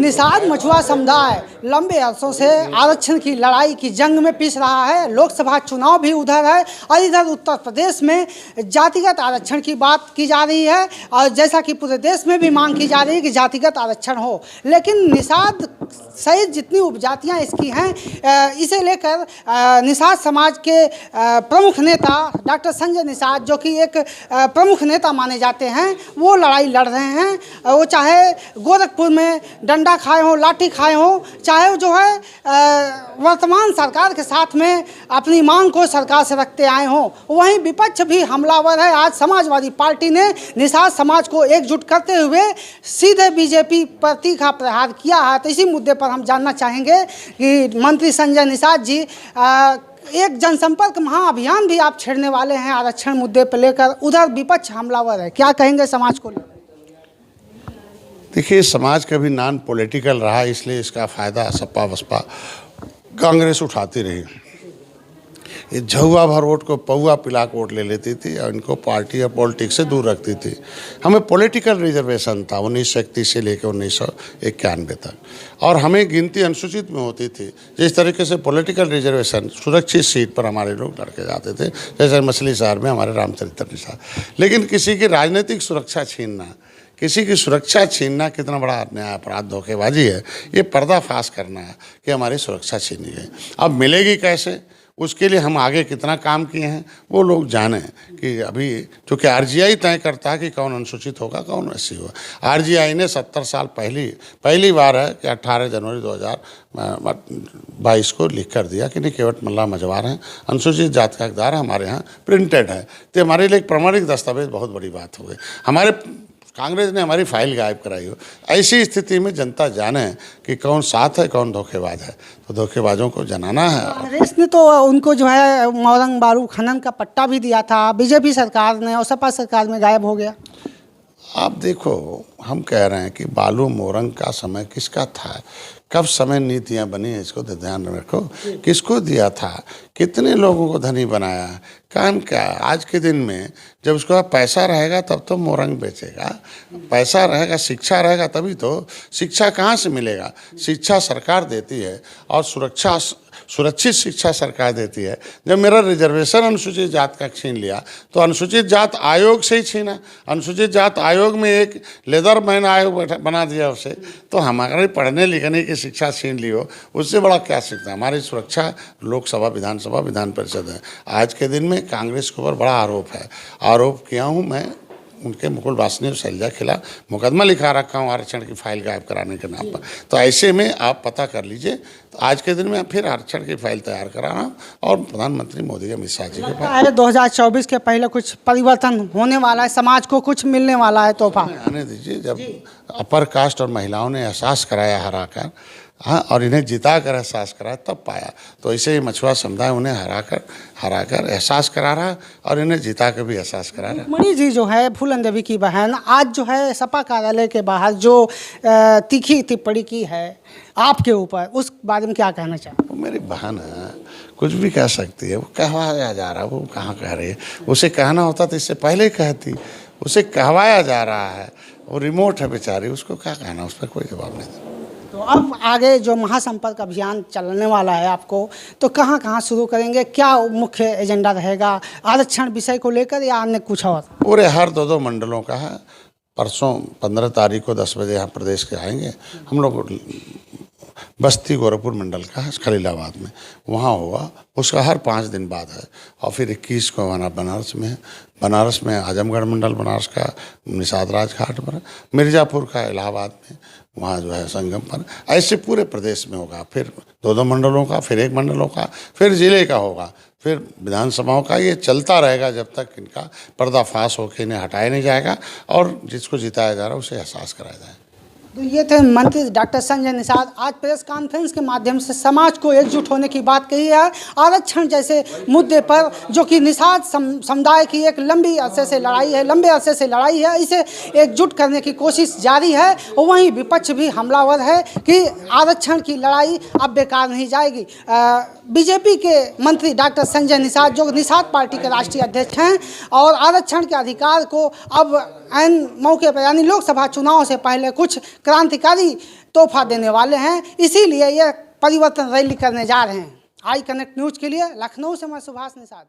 निषाद मछुआ समुदाय लंबे अरसों से आरक्षण की लड़ाई की जंग में पिस रहा है। लोकसभा चुनाव भी उधर है और इधर उत्तर प्रदेश में जातिगत आरक्षण की बात की जा रही है और जैसा कि पूरे देश में भी मांग की जा रही है कि जातिगत आरक्षण हो। लेकिन निषाद सहित जितनी उपजातियां इसकी हैं, इसे लेकर निषाद समाज के प्रमुख नेता डॉक्टर संजय निषाद, जो कि एक प्रमुख नेता माने जाते हैं, वो लड़ाई लड़ रहे हैं। वो चाहे गोरखपुर में डंडा खाए हों, लाठी खाए हों, चाहे जो है वर्तमान सरकार के साथ में अपनी मांग को सरकार से रखते आए हों। वहीं विपक्ष भी हमलावर है। आज समाजवादी पार्टी ने निषाद समाज को एकजुट करते हुए सीधे बीजेपी पर तीखा प्रहार किया है। तो इसी मुद्दे पर हम जानना चाहेंगे कि मंत्री संजय निषाद जी, एक जनसंपर्क महाअभियान भी आप छेड़ने वाले हैं आरक्षण मुद्दे पर लेकर, उधर विपक्ष हमलावर है, क्या कहेंगे समाज को? देखिए, समाज कभी नॉन पॉलिटिकल रहा, इसलिए इसका फ़ायदा सपा बसपा कांग्रेस उठाती रही। ये झुआ भर वोट को पौआ पिला के वोट ले लेती थी और इनको पार्टी और पॉलिटिक्स से दूर रखती थी। हमें पॉलिटिकल रिजर्वेशन था 1931 से लेकर 1991 तक, और हमें गिनती अनुसूचित में होती थी। जिस तरीके से पॉलिटिकल रिजर्वेशन सुरक्षित सीट पर हमारे लोग लड़के जाते थे, जैसे मछली शहर में हमारे रामचरित्र निषाद। लेकिन किसी की राजनीतिक सुरक्षा छीनना, किसी की सुरक्षा छीनना कितना बड़ा अन्याय, अपराध, धोखेबाजी है। ये पर्दाफाश करना है कि हमारी सुरक्षा छीनी गई। अब मिलेगी कैसे, उसके लिए हम आगे कितना काम किए हैं वो लोग जानें। कि अभी चूँकि आरजीआई तय करता है कि कौन अनुसूचित होगा, कौन एससी होगा। आरजीआई ने 70 साल पहली बार है कि 18 जनवरी 2022 को लिख कर दिया कि नहीं, केवट मल्ला मजवार हैं, अनुसूचित जाति का हकदार हमारे यहाँ प्रिंटेड है। तो हमारे लिए एक प्रमाणिक दस्तावेज बहुत बड़ी बात हो गई। हमारे कांग्रेस ने हमारी फाइल गायब कराई हो। ऐसी स्थिति में जनता जाने कि कौन साथ है, कौन धोखेबाज है। तो धोखेबाजों को जनाना है। कांग्रेस ने तो उनको जो है मोरंग बारू खनन का पट्टा भी दिया था, बीजेपी सरकार ने और सपा सरकार में गायब हो गया। आप देखो, हम कह रहे हैं कि बालू मोरंग का समय किसका था, कब समय नीतियाँ बनी है, इसको तो ध्यान रखो। किसको दिया था, कितने लोगों को धनी बनाया, काम क्या। आज के दिन में जब उसके पास पैसा रहेगा तब तो मोरंग बेचेगा, पैसा रहेगा, शिक्षा रहेगा तभी तो। शिक्षा कहाँ से मिलेगा? शिक्षा सरकार देती है और सुरक्षित शिक्षा सरकार देती है। जब मेरा रिजर्वेशन अनुसूचित जात का छीन लिया तो अनुसूचित जात आयोग से ही छीना। अनुसूचित जात आयोग में एक लेदर मैन आयोग बना दिया उसे। तो हमारे पढ़ने लिखने की शिक्षा छीन ली हो, उससे बड़ा क्या सीखता है। हमारी सुरक्षा लोकसभा, विधानसभा, विधान परिषद है। आज के दिन में कांग्रेस के ऊपर बड़ा आरोप है। आरोप किया हूँ मैं, उनके मुकुल वासनी और शैलजा के खिलाफ मुकदमा लिखा रखा हूँ आरक्षण की फाइल गायब कराने के नाम पर। तो ऐसे में आप पता कर लीजिए। तो आज के दिन में फिर आरक्षण की फाइल तैयार करा रहा हूँ और प्रधानमंत्री मोदी अमित शाह जी के पास 2024 के पहले कुछ परिवर्तन होने वाला है, समाज को कुछ मिलने वाला है तोहफा। आने दीजिए। जब अपर कास्ट और महिलाओं ने एहसास कराया हराकर, हाँ, और इन्हें जिता कर एहसास कराया तब पाया। तो ऐसे ही मछुआ समुदाय उन्हें हराकर एहसास करा रहा और इन्हें जिता कर भी एहसास करा रहा। मणि जी जो है, फूलन देवी की बहन, आज जो है सपा कार्यालय के बाहर जो तीखी टिप्पणी की है आपके ऊपर, उस बारे में क्या कहना चाहते? वो मेरी बहन है, कुछ भी कह सकती है। वो कहवाया जा रहा है, वो कहाँ कह रही है। उसे कहना होता तो इससे पहले कहती। उसे कहवाया जा रहा है, वो रिमोट है बेचारी, उसको क्या कहना, उस पर कोई जवाब नहीं। तो अब आगे जो महासंपर्क अभियान चलने वाला है आपको, तो कहाँ कहाँ शुरू करेंगे, क्या मुख्य एजेंडा रहेगा आरक्षण विषय को लेकर या अन्य कुछ और? पूरे हर 2 मंडलों का है। परसों 15 तारीख को 10 बजे यहाँ प्रदेश के आएंगे हम लोग। बस्ती गोरखपुर मंडल का है, खलीलाबाद में, वहाँ होगा। उसका हर 5 दिन बाद है। और फिर 21 को हमारा बनारस में है। बनारस में आजमगढ़ मंडल बनारस का निषाद राज घाट पर है। मिर्ज़ापुर का इलाहाबाद में, वहाँ जो है संगम पर। ऐसे पूरे प्रदेश में होगा। फिर 2 मंडलों का, फिर 1 मंडलों का, फिर जिले का होगा, फिर विधानसभाओं का। ये चलता रहेगा जब तक इनका पर्दाफाश होकर इन्हें हटाया नहीं जाएगा और जिसको जिताया जा रहा है उसे एहसास कराया जाए। तो ये थे मंत्री डॉक्टर संजय निषाद। आज प्रेस कॉन्फ्रेंस के माध्यम से समाज को एकजुट होने की बात कही है। आरक्षण जैसे मुद्दे पर, जो कि निषाद समुदाय की एक लंबे अरसे से लड़ाई है, इसे एकजुट करने की कोशिश जारी है। और वहीं विपक्ष भी हमलावर है कि आरक्षण की लड़ाई अब बेकार नहीं जाएगी। बीजेपी के मंत्री डॉक्टर संजय निषाद, जो निषाद पार्टी के राष्ट्रीय अध्यक्ष हैं, और आरक्षण के अधिकार को अब ऐन मौके पर यानी लोकसभा चुनाव से पहले कुछ क्रांतिकारी तोहफा देने वाले हैं। इसीलिए ये परिवर्तन रैली करने जा रहे हैं। आई कनेक्ट न्यूज़ के लिए लखनऊ से मैं सुभाष निषाद।